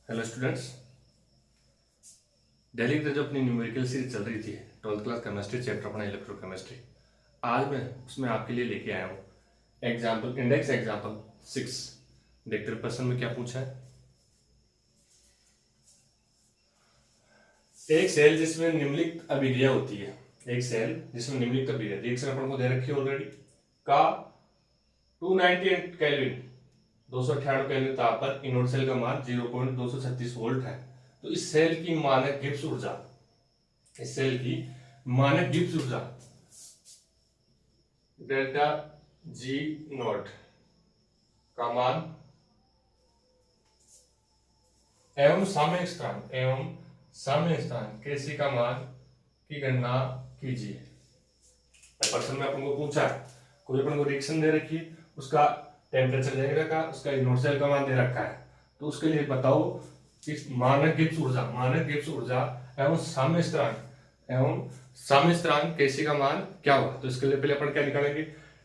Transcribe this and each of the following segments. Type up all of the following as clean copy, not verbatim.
Hello students. Daily की जो अपनी न्यूमेरिकल सीरीज चल रही थी 12th क्लास केमिस्ट्री चैप्टर अपना इलेक्ट्रोकेमिस्ट्री, आज मैं उसमें आपके लिए लेके आया हूँ एग्जाम्पल इंडेक्स एग्जाम्पल 6। देखते रहे प्रश्न में क्या पूछा है। एक सेल जिसमें निम्नलिखित अभिक्रिया होती है, एक सेल जिसमें निम्नलिखित अभिक्रिया रिएक्शन अपन को दे रखी है ऑलरेडी का 298 केल्विन 298 केल्विन ताप पर इनोड सेल का मान 0.236 वोल्ट है। तो इस सेल की मानक गिब्स ऊर्जा, इस सेल की मानक गिब्स ऊर्जा डेल्टा जी नॉट का मान एवं साम्य स्थान केसी का मान की गणना कीजिए। प्रश्न में अपन को पूछा है, कोई अपन को रिएक्शन दे रखी है, उसका टेम्परेचर दे रखा है, उसका इनोड सेल का मान दे रखा है, तो उसके लिए बताओ कि मानक गिब्स ऊर्जा एवं साम्य स्थिरांक केसी का मान क्या होगा। तो इसके लिए पहले अपन क्या निकालेंगे,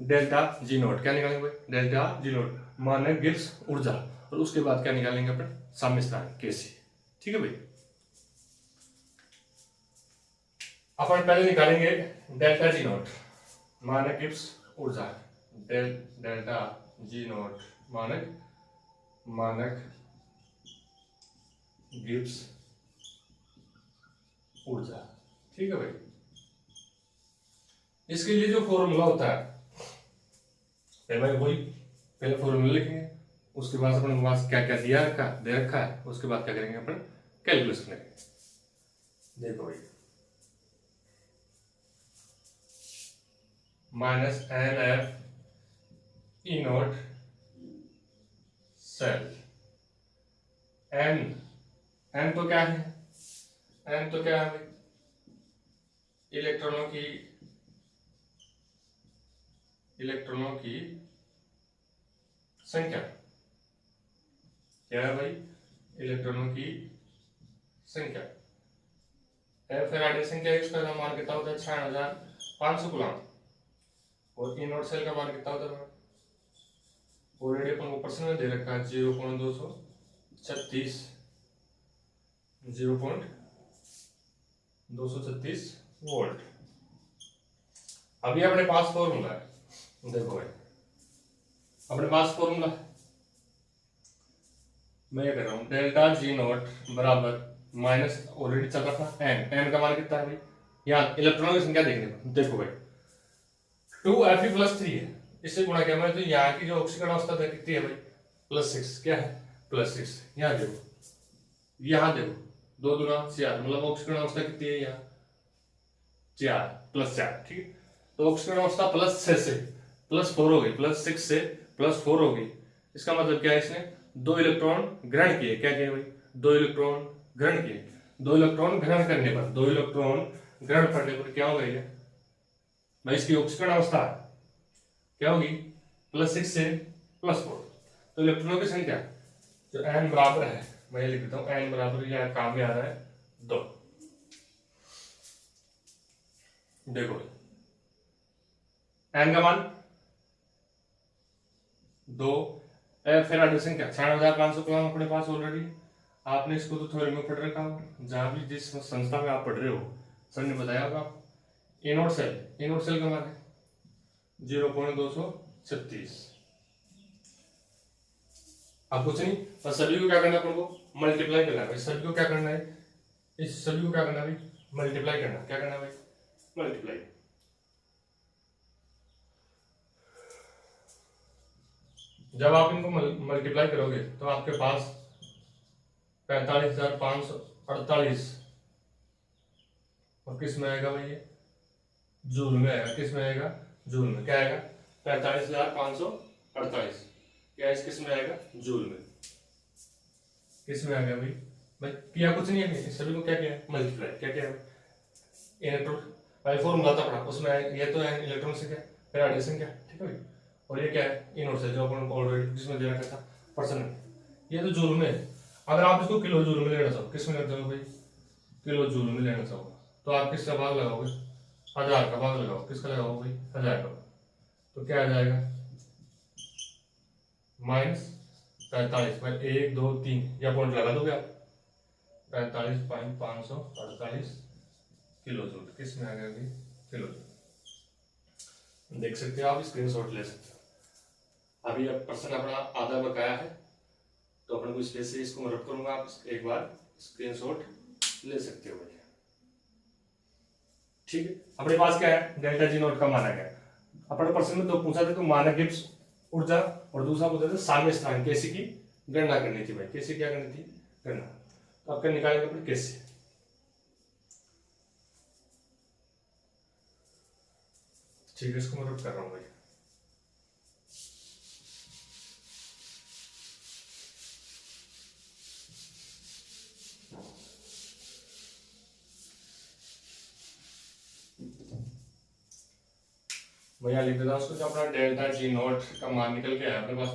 डेल्टा जी नॉट। क्या निकालेंगे भाई, डेल्टा जी नॉट मानक गिब्स ऊर्जा, और उसके बाद क्या निकालेंगे अपन, साम्य स्थिरांक केसी। ठीक है भाई, अपन पहले निकालेंगे डेल्टा जी नॉट मानक गिब्स ऊर्जा, डेल्टा जी नॉट मानक गिब्स ऊर्जा। ठीक है भाई, इसके लिए जो फॉर्मूला होता है पहले फॉर्मूला लिखेंगे, उसके बाद अपन पास क्या क्या दे रखा है, उसके बाद क्या करेंगे अपन, कैलकुलेशन करेंगे। देखो भाई, minus N F E naught cell. N तो क्या है, एन तो क्या है भाई, इलेक्ट्रॉनों की संख्या। क्या है भाई, इलेक्ट्रॉनों की संख्या। फैराडे संख्या इसका मान कितना होता है, 6500 कूलम। और इनोड सेल का मान कितना होता है, ऑलरेडी अपन को प्रश्न में दे रखा है 0.236 वोल्ट। अभी अपने पास फॉर्मूला है, देखो भाई अपने पास फॉर्मूला मैं ये कर रहा हूं, डेल्टा जी नॉट बराबर माइनस ऑलरेडी चल रहा था एन का मान कितना है भाई, यहाँ इलेक्ट्रॉनों की संख्या देखने। देखो भाई 2Fe+3 है, इससे गुणा किया मैंने, तो यहाँ की जो ऑक्सीकरण अवस्था कितनी है भाई, +6। क्या है, +6। यहाँ देखो 2 दूना 4, मतलब ऑक्सीकरण अवस्था कितनी है यहाँ, 4 +4। ठीक है, तो ऑक्सीकरण अवस्था +6 से +4 हो गई, +6 से +4 हो गई। इसका मतलब क्या है, इसने 2 इलेक्ट्रॉन ग्रहण किए। क्या किए भाई, 2 इलेक्ट्रॉन ग्रहण किए। 2 इलेक्ट्रॉन ग्रहण करने पर क्या हो गई है भाई, इसकी ऑक्सीकरण अवस्था क्या होगी, +6 से +4। तो इलेक्ट्रॉनों की संख्या जो n बराबर है, मैं लिख देता हूं, n बराबर यह काम में आ रहा है 2। देखो n का मान 2, फैराडे संख्या 6500 कूलम अपने पास ऑलरेडी। आपने इसको तो थ्योरी में पढ़ रखा होगा, जहां भी जिस संस्था में आप पढ़ रहे हो सर ने बताया होगा। इनोड सेल का मान है 0.236। अब कुछ नहीं, बस सभी को क्या करना है, अपन को मल्टीप्लाई करना है। सभी को क्या करना है, इस सभी को क्या करना है भाई, मल्टीप्लाई करना। क्या करना है भाई, मल्टीप्लाई। जब आप इनको मल्टीप्लाई करोगे तो आपके पास 45,548 और किस में आएगा भाई, ये जूल में आएगा। किस में आएगा, जूल में। क्या आएगा, 45,548 क्या इस किस में आएगा, जूल में। किस में आ गया भाई, किया कुछ नहीं है, सभी को क्या किया, मल्टीप्लाई। क्या किया, इलेक्ट्रॉन भाई फॉर्मूला था पढ़ा, उसमें ये तो है इलेक्ट्रॉन संख्या, फैराडे संख्या। ठीक है भाई, और ये क्या है, इनोड सेल जो अपन ऑलरेडी जिसमें दे रखा था पर्सन में। ये तो जूल में। अगर आप इसको किलो जूल में लेना चाहो, किस में लेते हो भाई, किलो जूल में लेना चाहो, तो आप किसका भाग लगाओगे, 1000 का भाग लगाओ। किसका लगाओ भाई, 1000 का। तो क्या आ जाएगा, 45 भाई 1 2 3 या पॉइंट लगा दोगे आप 45.548 किलो जूल। किस में आ गया अभी किलो जूल। देख सकते हो आप स्क्रीनशॉट ले सकते हो। अभी अब प्रश्न अपना आधा बकाया है तो अपन को स्पेस से इसको मैं रब करूंगा, आप एक बार स्क्रीनशॉट ले सकते हो भैया। ठीक है, अपने पास क्या है डेल्टा जी नॉट का मानक है। अपने प्रश्न में तो पूछा था तो मानक गिब्स ऊर्जा और दूसरा पूछा था साम्य स्थान केसी की गणना करनी थी भाई। केसी क्या करनी थी गणना, तो आपका निकालेंगे अपन केसी। ठीक है, इसको मैं रब कर रहा हूँ भाई। भैया लिख देता हूँ उसको, जो अपना डेल्टा जी नॉट का मान निकल के आया अपने पास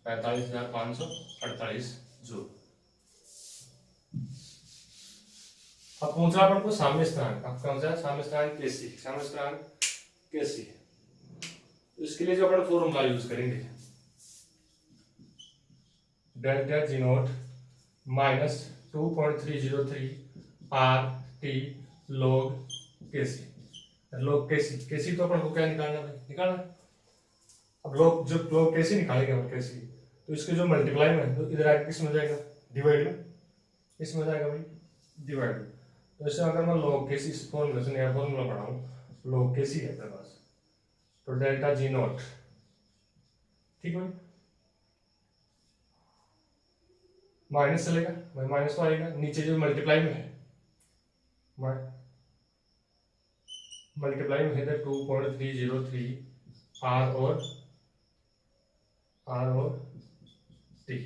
-45,548 जूल। अब पूछ रहा अपन को साम्य स्थान, अब कौन सा साम्य स्थान केसी, साम्य स्थान केसी। इसके लिए जो अपन फॉर्मूला यूज करेंगे delta G not -2.303 R T log KC. Log KC तो अपन को क्या निकालना भाई, निकालना। अब लोग जो लोग केसी निकालेंगे अपन केसी, तो इसके जो मल्टीप्लाई में तो इधर आके किस में जाएगा डिवाइड में, इसमें जाएगा भाई डिवाइड में। तो इससे अगर मैं लोग केसी इस फॉर्मूला से नया फॉर्मूला बनाऊं, लोग केसी है अपने पास, तो डेल्टा जी नॉट, ठीक है माइनस चलेगा भाई, माइनस तो आएगा, नीचे जो मल्टीप्लाई में है मल्टीप्लाई में है 2.303 आर और टी।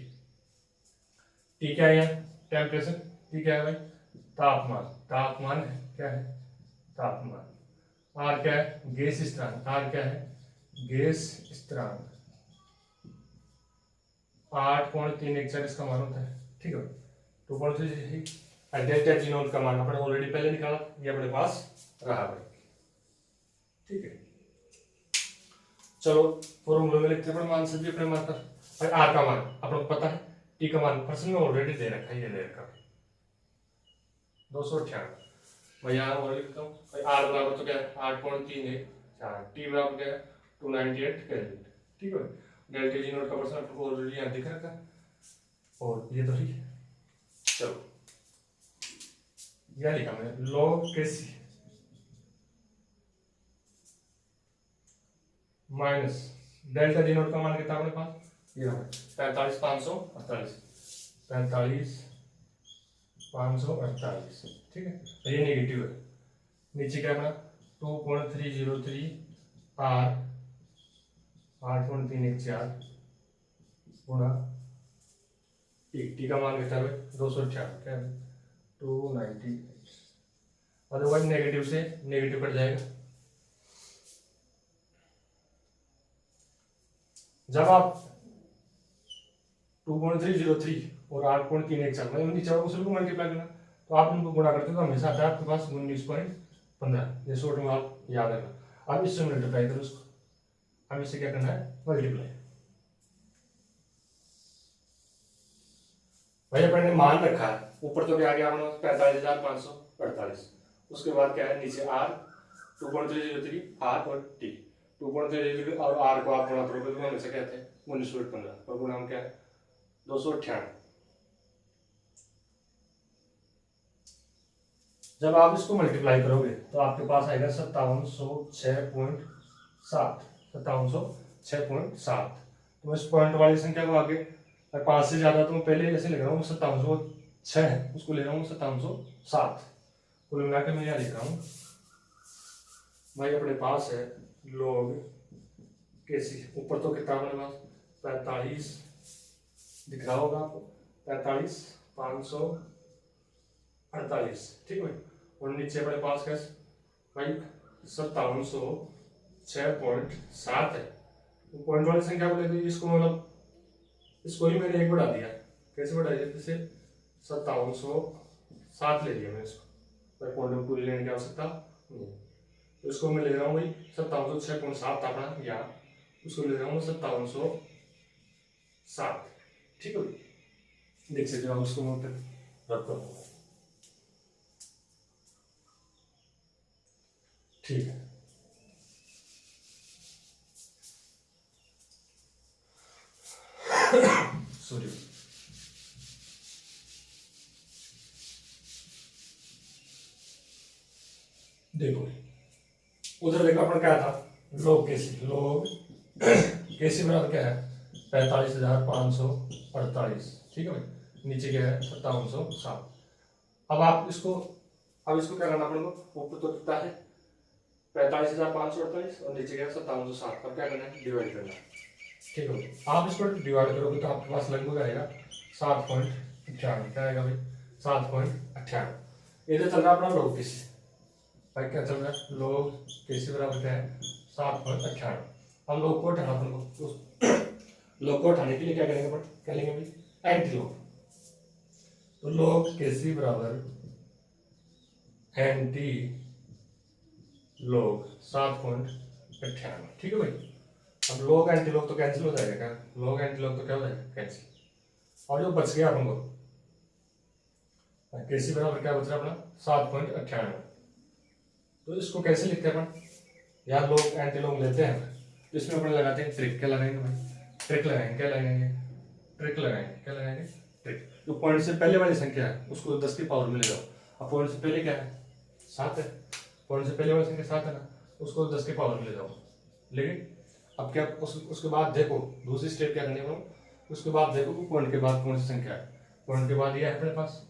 टी क्या है यहाँ टेम्परेचर, टी क्या है भाई तापमान, तापमान है क्या है तापमान। आर क्या है गैस स्थिरांक, आर क्या है गैस स्थिरांक 8.314 इसका मान होता है। ठीक है, 2.3 डेल्टा जी नॉट का मान अपने ऑलरेडी पहले निकाला, ये अपने पास रहा भाई। ठीक है, चलो फॉर्मूला में लिखते हैं मान सभी अपने मान पर। आर का मान अपन को पता है, टी का मान प्रश्न में ऑलरेडी दे रखा है, ये दे रखा 298। मैं यहाँ और लिखता हूँ आर बराबर तो क्या है 8.314, टी बराबर क्या है 298 केल्विन। ठीक है, डेल्टा जी नॉट का प्रश्न आपको ऑलरेडी यहाँ दिख रखा है और ये तो ठीक है। चलो यह लिखा मैंने log KC minus delta G naught का मान कितना अपने पास ये 45,548। ठीक है, ये नेगेटिव है, नीचे क्या बना 2.303 आर 8.314 गुणा टी का मान कितना है 298 क्या है 298। अदरवाइज नेगेटिव से नेगेटिव कट जाएगा। जब आप 2.303 और 8.314 मतलब नीचे वालों को मल्टीप्लाई करना, तो आप उनको गुणा करते हो तो हमेशा आता है आपके पास 19.15, ये शॉर्ट में आप याद रखना। अब इससे मल्टीप्लाई करो उसको, अब इससे क्या करना है मल्टीप्लाई। भाई अपन ने मान रखा है ऊपर तो क्या आ गया अपना 45,548, उसके बाद क्या है नीचे आर 2.303 आर और टी 2.303 और आर को आप गुणा करोगे तो हमेशा कहते हैं 1915 और गुणा क्या है 298। जब आप इसको मल्टीप्लाई करोगे तो आपके पास आएगा 5706.7। तो इस पॉइंट वाली संख्या को आगे 5 से ज्यादा तो मैं पहले ऐसे लिख रहा हूँ 5706 है, उसको ले रहा हूँ 5707। कुल मिला के मैं यहाँ लिख रहा हूँ भाई अपने पास है लोग कैसी, ऊपर तो कितना अपने पास 45 दिख रहा होगा आपको 45,548। ठीक है, और नीचे अपने पास कैसे भाई 5706.7 है। तो पॉइंट वाली संख्या को लेकर इसको मतलब इसको ही मैंने एक बढ़ा दिया, कैसे बढ़ा दिया जैसे 5707 ले लिया मैंने इसको, पॉइंट में पूरी लेने की आवश्यकता नहीं। तो इसको मैं ले रहा हूँ भाई 5706.7 था अपना यहाँ, उसको ले रहा हूँ 5707। ठीक है भाई, देख सकते हो आप उसको वहां पे रख करो। ठीक है, सॉरी। देखो उधर देखो अपन क्या था, लोग केसी, लोग केसी बराबर क्या है 45,548, ठीक है भाई, नीचे क्या है 5707। अब इसको क्या करना अपन को, ऊपर तो कितना है 45,548 और नीचे क्या है 5707। अब क्या करना है, डिवाइड करना है, ठीक है भाई। आप इसको डिवाइड करोगे तो आपके पास लगभग आएगा 7.98, क्या आएगा भाई 7.98। इधर चल रहा है अपना लोग केसी, भाई क्या चल रहा है, लोग केसी बराबर क्या है 7.98। अब लोग को हटाना अपन को, लोग को हटाने के लिए क्या करेंगे अपन, क्या लेंगे भाई एंटी लोग। तो लोग केसी बराबर एंटी लोग 7.98, ठीक है भाई। अब लोग एंटी लोग तो कैंसिल हो जाएगा, क्या लोग एंटी लोग तो क्या हो जाएगा कैंसिल, और जो बच गया अपन को केसी बराबर क्या बच रहा है अपना 7.98। तो इसको कैसे लिखते हैं अपन, यार लोग एंटी लोग लेते हैं तो इसमें अपन लगाते हैं ट्रिक। क्या लगाएंगे भाई, ट्रिक लगाएंगे, क्या लगाएंगे ट्रिक लगाएंगे, क्या लगाएंगे ट्रिक। जो पॉइंट से पहले वाली संख्या है उसको 10 की पावर में ले जाओ। अब पॉइंट से पहले क्या है 7 है, पॉइंट से पहले वाली संख्या 7 है ना, उसको 10 की पावर में ले जाओ। लेकिन अब क्या उसके बाद देखो दूसरी स्टेप क्या करनी है, उसके बाद देखो कि पॉइंट के बाद कौन सी संख्या है। पॉइंट के बाद ये है अपने पास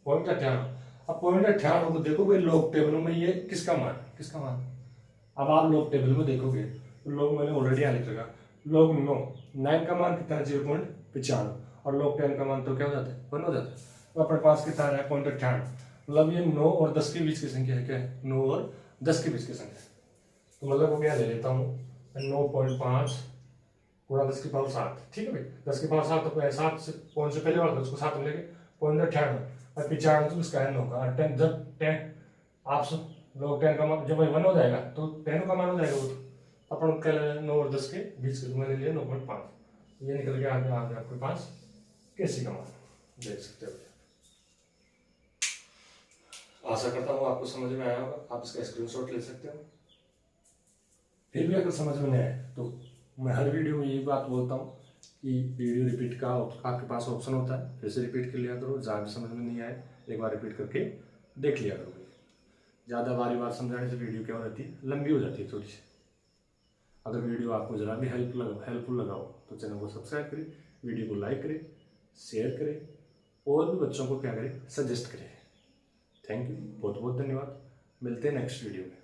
पॉइंट 98। अब पॉइंट 98 को देखो भाई लोग टेबल में ये किसका मान। अब आप लोग टेबल में देखोगे तो लोग मैंने ऑलरेडी यहाँ लिख रखा, लोग 9 का मान कितना 0.95 और लोग 10 का मान तो क्या हो जाता है 1 हो जाता है। तो अपने पास कितना है 0.98, मतलब ये 9 और 10 के बीच की संख्या है, क्या है 9 और 10 के बीच की संख्या है। तो मतलब वो क्या ले लेता हूँ 9.5 गुणा 10 की पावर 7, ठीक है भाई। 10 की पावर 7 तो 7 से पॉइंट से पहले वाला उसको 7 मिलेगा 0.98 और 95 तो इसका है 9 का। 10 जब 10 आप लोग 10 का मान जब 1 हो जाएगा तो 10 का मान हो जाएगा वो, तो अपन क्या ले 9 और 10 के बीच के, तो मैंने लिया 9.5, ये निकल के आगे आपके पास केसी का मान देख सकते हो। आशा करता हूँ आपको समझ में आया होगा, आप इसका स्क्रीनशॉट ले सकते हो। फिर भी अगर समझ में नहीं आए तो मैं हर वीडियो में यही बात बोलता हूँ कि वीडियो रिपीट का आपके पास ऑप्शन होता है, फिर से रिपीट कर लिया करो। जहाँ भी समझ में नहीं आए एक बार रिपीट करके देख लिया करो। ज़्यादा बार समझाने से वीडियो क्या हो जाती है, लंबी हो जाती है थोड़ी सी। अगर वीडियो आपको ज़रा भी हेल्पफुल लगा हो तो चैनल को सब्सक्राइब करें, वीडियो को लाइक करें, शेयर करें और भी बच्चों को क्या करें सजेस्ट करें। थैंक यू, बहुत बहुत धन्यवाद। मिलते हैं नेक्स्ट वीडियो में।